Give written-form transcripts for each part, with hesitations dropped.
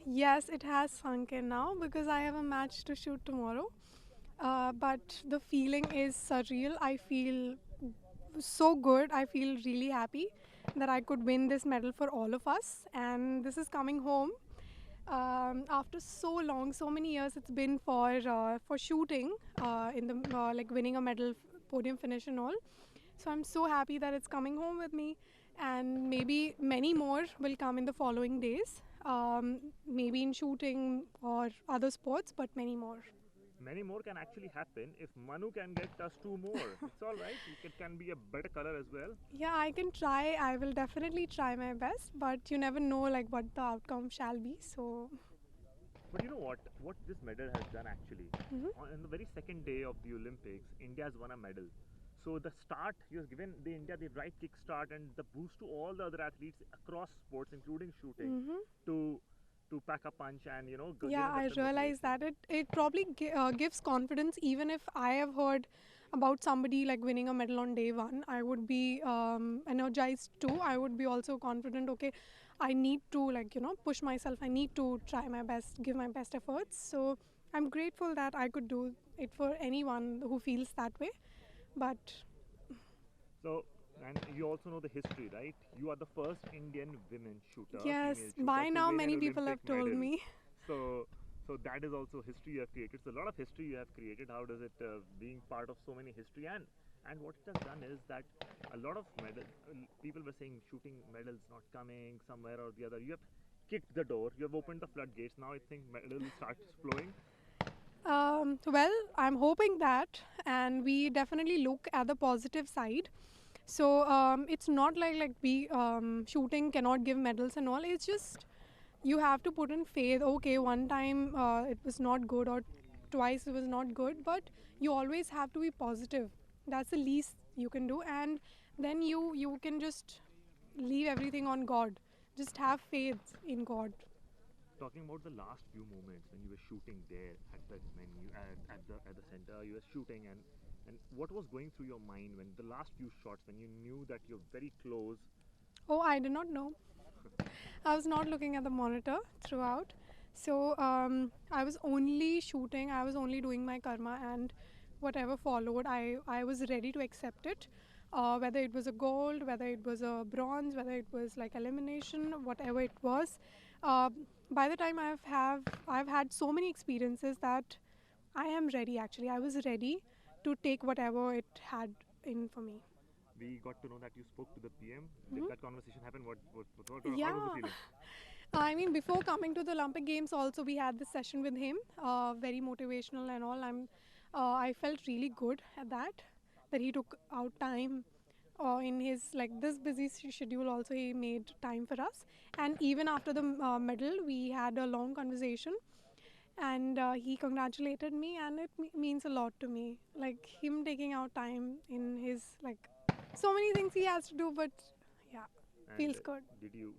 Yes, it has sunk in now because I have a match to shoot tomorrow. But the feeling is surreal. I feel so good. I feel really happy that I could win this medal for all of us. And this is coming home after so long, so many years. It's been for shooting in the like winning a medal, podium finish, and all. So I'm so happy that it's coming home with me, and maybe many more will come in the following days. Maybe in shooting or other sports, but many more. Many more can actually happen if Manu can get us two more. It's all right. It can be a better color as well. Yeah, I can try. I will definitely try my best, but you never know like what the outcome shall be. So, But you know what? What this medal has done actually, mhm. on the very second day of the Olympics, India has won a medal. So the start you have given the India the right kick start and the boost to all the other athletes across sports, including shooting, to pack a punch and Yeah, give them I that realize motivation. that it probably gives confidence. Even if I have heard about somebody like winning a medal on day one, I would be energized too. I would be also confident. Okay, I need to push myself. I need to try my best, give my best efforts. So I'm grateful that I could do it for anyone who feels that way. But So, and you also know the history, right? You are the first Indian women shooter, female yes, shooter, by to now win an many people have Olympic told medal. me. So, so that is also history you have created. So, a lot of history you have created. How does it being part of so many history and what it has done is that a lot of medal people were saying shooting medals not coming somewhere or the other. You have kicked the door. You have opened the floodgates. Now I think medals start flowing. Well, I'm hoping that, and we definitely look at the positive side. So it's not like we shooting cannot give medals and all. It's just you have to put in faith. Okay, one time it was not good, or twice it was not good, but you always have to be positive. That's the least you can do, and then you can just leave everything on God. Just have faith in God. Talking about the last few moments when you were shooting there at the menu at the center, you were shooting and what was going through your mind when the last few shots when you knew that you're very close. Oh, I did not know. I was not looking at the monitor throughout. So I was only shooting, I was only doing my karma, and whatever followed, I was ready to accept it. Whether it was a gold, whether it was a bronze, whether it was like elimination, whatever it was. Uh, by the time I've had so many experiences that I am ready actually. I was ready to take whatever it had in for me. We got to know that you spoke to the PM. Did Mhm. that conversation happen? How was the Yeah. feeling? I mean, before coming to the Olympic Games, also we had this session with him, very motivational and all. I felt really good at that, that he took out time in his like this busy schedule. Also, he made time for us, and even after the medal, we had a long conversation, and he congratulated me, and it means a lot to me. Like him taking out time in his like so many things he has to do, but yeah, And feels good. did you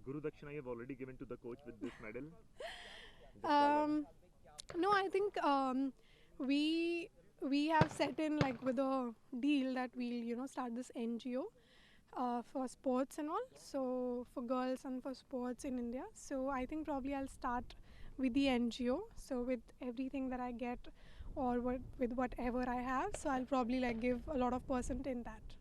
Guru Dakshina you have already given to the coach with this medal? Just tell us. Um, no, I think we we have set in like with a deal that we'll start this NGO for sports and all. So for girls and for sports in India. So I think probably I'll start with the NGO. So with everything that I get, or with whatever I have, so I'll probably like give a lot of percent in that.